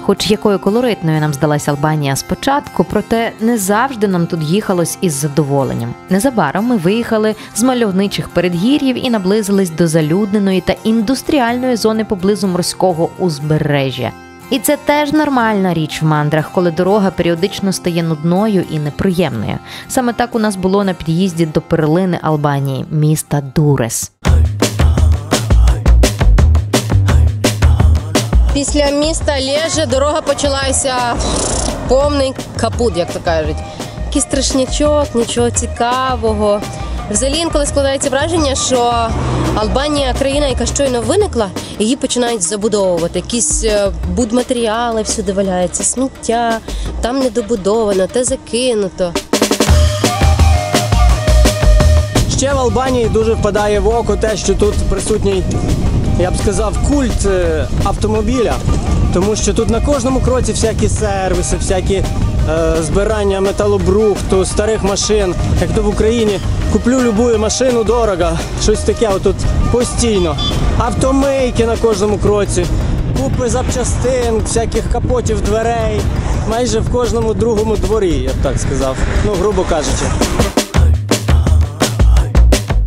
Хоч якою колоритною нам здалась Албанія спочатку, проте не завжди нам тут їхалось із задоволенням. Незабаром ми виїхали з мальовничих передгір'їв і наблизились до залюдненої та індустріальної зони поблизу морського узбережжя. І це теж нормальна річ в мандрах, коли дорога періодично стає нудною і неприємною. Саме так у нас було на під'їзді до перлини Албанії – міста Дурес. Після міста Лєже дорога почалася повний капут, як то кажуть. Якийсь страшнячок, нічого цікавого. Взагалі, інколи складається враження, що Албанія – країна, яка щойно виникла, її починають забудовувати. Якісь будматеріали всюди валяються, сміття, там недобудовано, те закинуто. Ще в Албанії дуже впадає в око те, що тут присутній, я б сказав, культ автомобіля. Тому що тут на кожному кроці всякі сервіси, всякі збирання металобрухту, старих машин. Як то в Україні, куплю любую машину дорого, щось таке отут постійно. Автомийки на кожному кроці, купи запчастин, всяких капотів дверей. Майже в кожному другому дворі, я б так сказав, ну, грубо кажучи.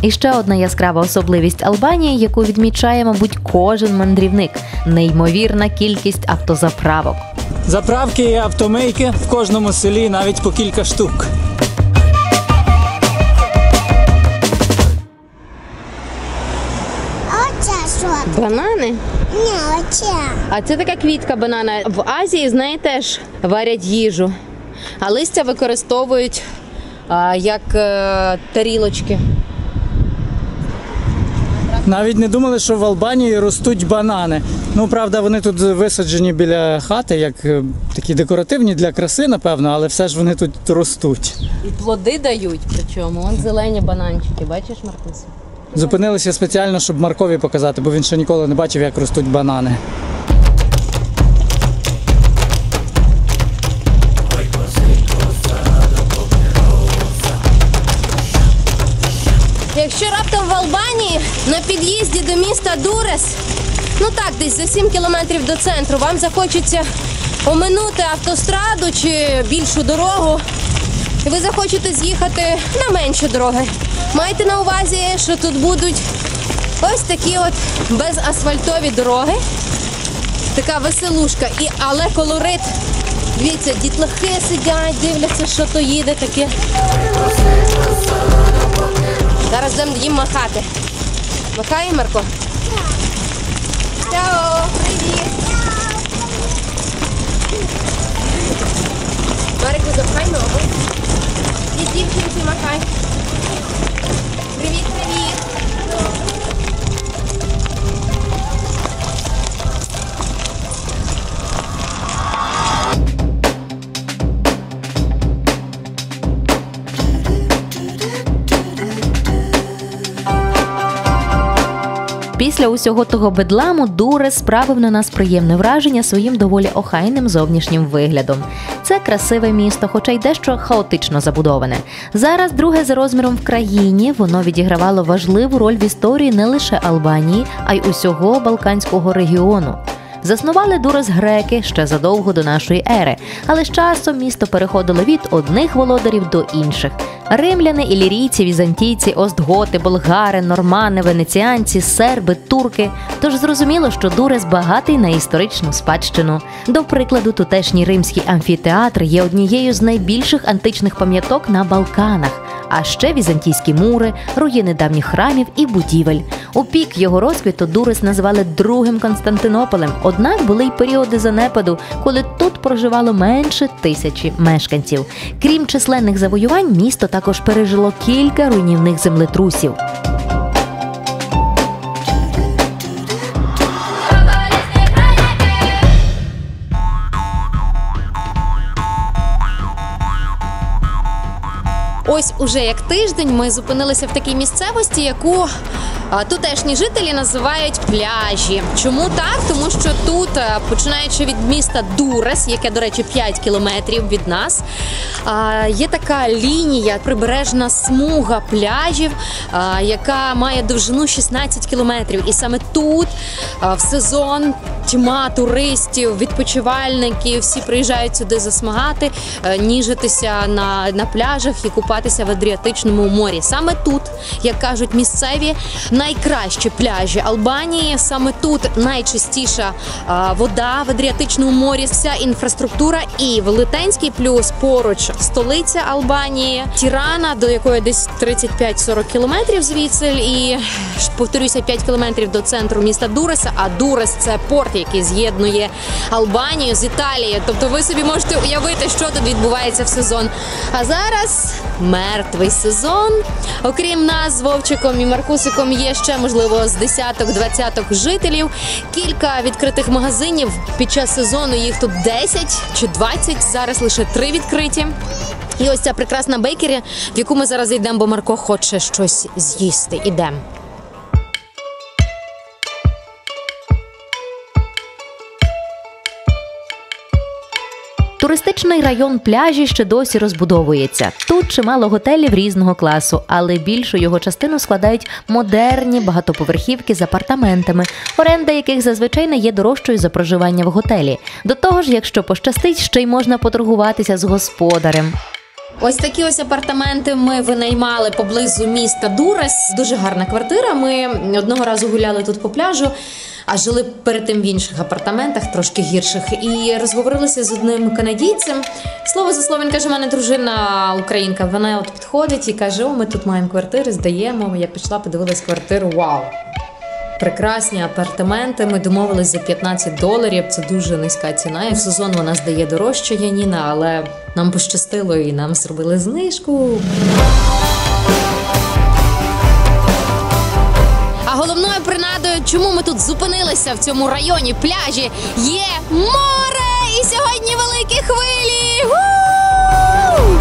І ще одна яскрава особливість Албанії, яку відмічає, мабуть, кожен мандрівник – неймовірна кількість автозаправок. Заправки і автомийки в кожному селі навіть по кілька штук. Банани? Ні, оце. А це така квітка банана. В Азії, знаєте, теж варять їжу, а листя використовують як тарілочки. Навіть не думали, що в Албанії ростуть банани. Ну, правда, вони тут висаджені біля хати, як такі декоративні для краси, напевно, але все ж вони тут ростуть. І плоди дають, причому. Вон зелені бананчики, бачиш, Маркус? Зупинилися спеціально, щоб Маркові показати, бо він ще ніколи не бачив, як ростуть банани. Якщо раптом в Албанії на під'їзді до міста Дурес, ну так, десь за 7 кілометрів до центру, вам захочеться оминути автостраду чи більшу дорогу, і ви захочете з'їхати на менші дороги, майте на увазі, що тут будуть ось такі от безасфальтові дороги, така веселушка, але колорит. Дивіться, дітлахи сидять, дивляться, що то їде таке. Зараз будемо їм махати. Махає, Марко? Чао, привіт! Марику, запхай ногу. І дівчинці махай. Привіт, привіт! Після усього того бедламу Дурес справив на нас приємне враження своїм доволі охайним зовнішнім виглядом. Це красиве місто, хоча й дещо хаотично забудоване. Зараз друге за розміром в країні, воно відігравало важливу роль в історії не лише Албанії, а й усього Балканського регіону. Заснували Дурес греки ще задовго до нашої ери, але з часом місто переходило від одних володарів до інших. Римляни, ілірійці, візантійці, остготи, болгари, нормани, венеціанці, серби, турки. Тож зрозуміло, що Дурес багатий на історичну спадщину. До прикладу, тутешній римський амфітеатр є однією з найбільших античних пам'яток на Балканах. А ще візантійські мури, руїни давніх храмів і будівель. У пік його розквіту Дурес називали другим Константинополем, однак були й періоди занепаду, коли тут проживало менше 1000 мешканців. Крім численних завоювань, місто також пережило кілька руйнівних землетрусів. Ось уже як тиждень ми зупинилися в такій місцевості, яку тутешні жителі називають пляжі. Чому так? Тому що тут починаючи від міста Дурес, яке, до речі, 5 кілометрів від нас, є така лінія, прибережна смуга пляжів, яка має довжину 16 кілометрів. І саме тут в сезон тьма туристів, відпочивальників, всі приїжджають сюди засмагати, ніжитися на пляжах і купатися в Адріатичному морі. Саме тут, як кажуть місцеві, найкращі пляжі Албанії, саме тут найчистіша вода в Адріатичному морі, вся інфраструктура і велетенський плюс поруч столиця Албанії, Тірана, до якої десь 35-40 кілометрів звідси, і, повторюся, 5 кілометрів до центру міста Дуреса, а Дурес – це порт, який з'єднує Албанію з Італією. Тобто ви собі можете уявити, що тут відбувається в сезон. А зараз мертвий сезон. Окрім нас з Вовчиком і Маркусиком є ще, можливо, з десяток-двадцяток жителів. Кілька відкритих магазинів. Під час сезону їх тут 10 чи 20, зараз лише 3 відкриті. І ось ця прекрасна бейкері, в яку ми зараз йдемо, бо Марко хоче щось з'їсти. Ідемо. Туристичний район пляжі ще досі розбудовується. Тут чимало готелів різного класу, але більшу його частину складають модерні багатоповерхівки з апартаментами, оренда яких зазвичай не є дорожчою за проживання в готелі. До того ж, якщо пощастить, ще й можна поторгуватися з господарем. Ось такі ось апартаменти ми винаймали поблизу міста Дурес. Дуже гарна квартира. Ми одного разу гуляли тут по пляжу, а жили перед тим в інших апартаментах, трошки гірших. І розговорилися з одним канадійцем. Слово за слово, він каже, в мене дружина українка. Вона от підходить і каже, о, ми тут маємо квартири, здаємо. Я пішла, подивилась квартиру, вау! Прекрасні апартаменти, ми домовились за $15, це дуже низька ціна. І в сезон вона здає дорожче, Яніна, але нам пощастило і нам зробили знижку. А головною принадою, чому ми тут зупинилися в цьому районі пляжі, є море! І сьогодні великі хвилі! У-у-у!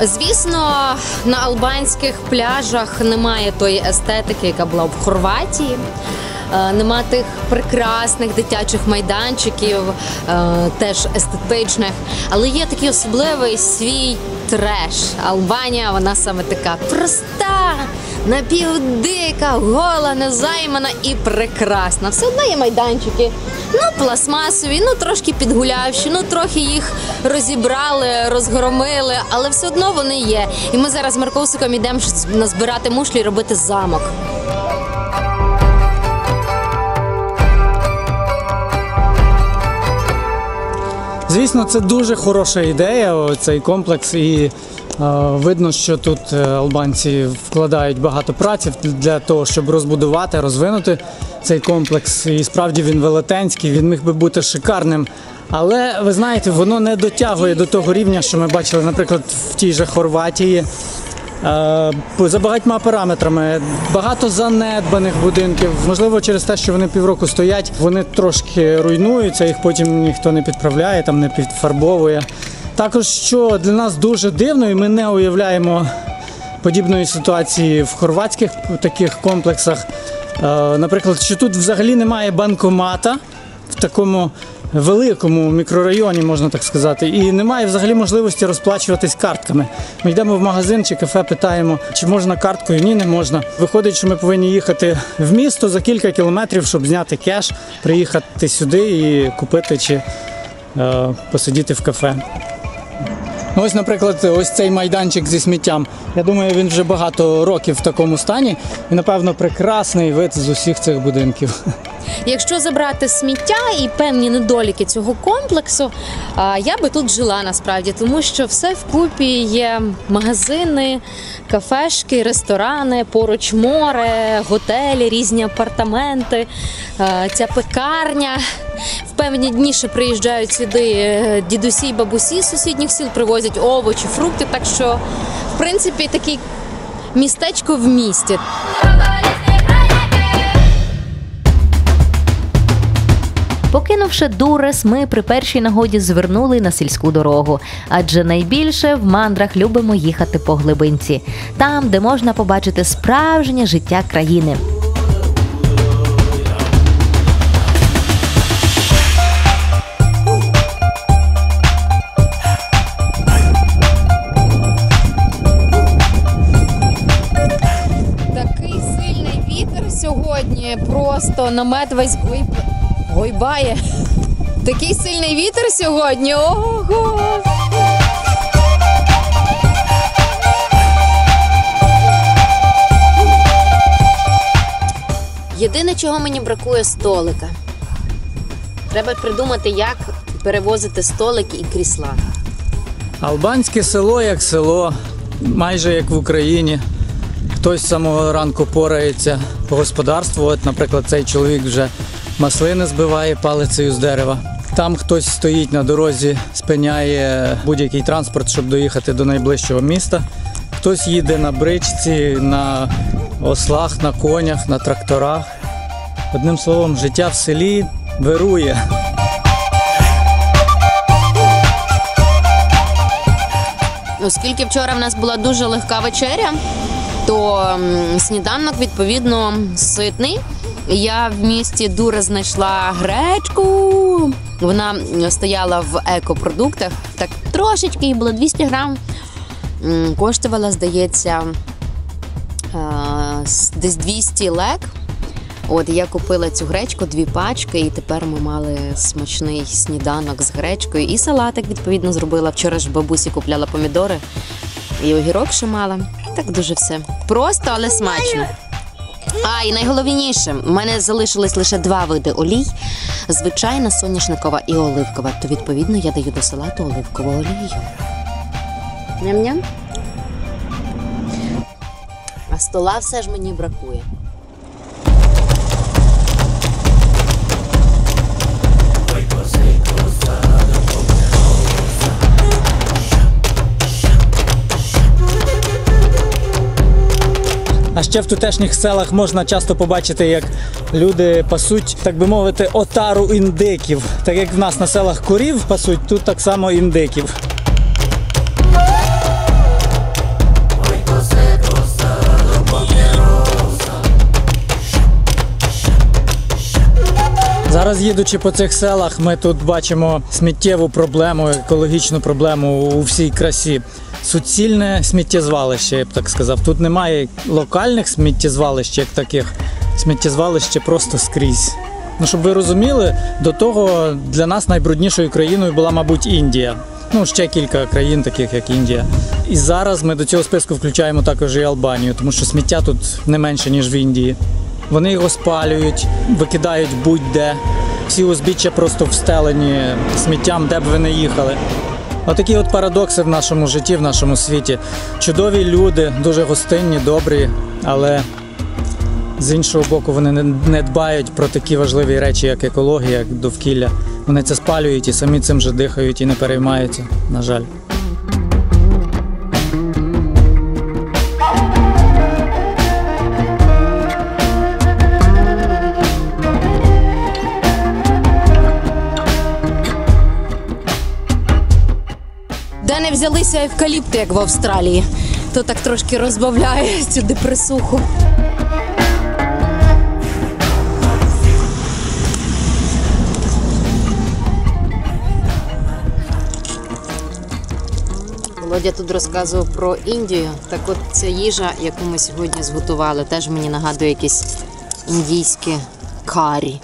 Звісно, на албанських пляжах немає тої естетики, яка була в Хорватії. Нема тих прекрасних дитячих майданчиків, теж естетичних. Але є такий особливий свій треш. Албанія, вона саме така проста, напівдика, гола, незаймана і прекрасна. Все одно є майданчики, пластмасові, трошки підгулявші, трохи їх розібрали, розгромили, але все одно вони є. І ми зараз з Маркусиком йдемо назбирати мушлі і робити замок. Звісно, це дуже хороша ідея, цей комплекс, і видно, що тут албанці вкладають багато праці для того, щоб розбудувати, розвинути цей комплекс. І справді він велетенський, він міг би бути шикарним. Але, ви знаєте, воно не дотягує до того рівня, що ми бачили, наприклад, в тій же Хорватії. За багатьма параметрами. Багато занедбаних будинків. Можливо, через те, що вони півроку стоять, вони трошки руйнуються, їх потім ніхто не підправляє, не підфарбовує. Також, що для нас дуже дивно, і ми не уявляємо подібної ситуації в хорватських таких комплексах. Наприклад, що тут взагалі немає банкомата в такому великому мікрорайоні, можна так сказати, і немає взагалі можливості розплачуватись картками. Ми йдемо в магазин чи кафе, питаємо, чи можна карткою. Ні, не можна. Виходить, що ми повинні їхати в місто за кілька кілометрів, щоб зняти кеш, приїхати сюди і купити чи посидіти в кафе. Ось, наприклад, ось цей майданчик зі сміттям. Я думаю, він вже багато років в такому стані. І, напевно, прекрасний вид з усіх цих будинків. Якщо забрати сміття і певні недоліки цього комплексу, я би тут жила насправді, тому що все вкупі є магазини, кафешки, ресторани, поруч море, готелі, різні апартаменти, ця пекарня. В певні дні ще приїжджають сюди дідусі й бабусі з сусідніх сіл, привозять овочі, фрукти, так що, в принципі, таке містечко в місті. Покинувши Дуррес, ми при першій нагоді звернули на сільську дорогу, адже найбільше в мандрах любимо їхати по глибинці, там, де можна побачити справжнє життя країни. Такий сильний вітер сьогодні, просто намет весь гойбає. Такий сильний вітер сьогодні, ого! Єдине, чого мені бракує, столика. Треба придумати, як перевозити столики і крісла. Албанське село як село, майже як в Україні. Хтось з самого ранку порається по господарству. От, наприклад, цей чоловік вже маслини збиває палицею з дерева. Там хтось стоїть на дорозі, спиняє будь-який транспорт, щоб доїхати до найближчого міста. Хтось їде на бричці, на ослах, на конях, на тракторах. Одним словом, життя в селі вирує. Оскільки вчора в нас була дуже легка вечеря, то сніданок, відповідно, ситний. Я в місті Дуррес знайшла гречку. Вона стояла в екопродуктах. Так трошечки, їй було 200 грам. Коштувала, здається, десь 200 лек. От я купила цю гречку, 2 пачки, і тепер ми мали смачний сніданок з гречкою. І салатик, відповідно, зробила. Вчора ж бабусі купляла помідори, і огірок ще мала. Так дуже все просто, але смачно. А, і найголовніше, в мене залишились лише 2 види олій. Звичайна, соняшникова і оливкова. То, відповідно, я даю до салату оливкову олію. Ням-ням. А стола все ж мені бракує. А ще в тутешніх селах можна часто побачити, як люди пасуть, так би мовити, отару індиків. Так як в нас на селах корів пасуть, тут так само індиків. Зараз, їдучи по цих селах, ми тут бачимо сміттєву проблему, екологічну проблему у всій красі. Суцільне сміттєзвалище, я б так сказав. Тут немає локальних сміттєзвалищ, як таких. Сміттєзвалище просто скрізь. Ну, щоб ви розуміли, до того для нас найбруднішою країною була, мабуть, Індія. Ну, ще кілька країн, таких як Індія. І зараз ми до цього списку включаємо також і Албанію, тому що сміття тут не менше, ніж в Індії. Вони його спалюють, викидають будь-де. Всі узбіччя просто встелені сміттям, де б ви не їхали. Отакі от парадокси в нашому житті, в нашому світі. Чудові люди, дуже гостинні, добрі, але з іншого боку вони не дбають про такі важливі речі, як екологія, як довкілля. Вони це спалюють і самі цим же дихають і не переймаються, на жаль. Де не взялися евкаліпти, як в Австралії, то так трошки розбавляє цю депресуху. Володя тут розказував про Індію. Так от ця їжа, яку ми сьогодні зготували, теж мені нагадує якесь індійське карі.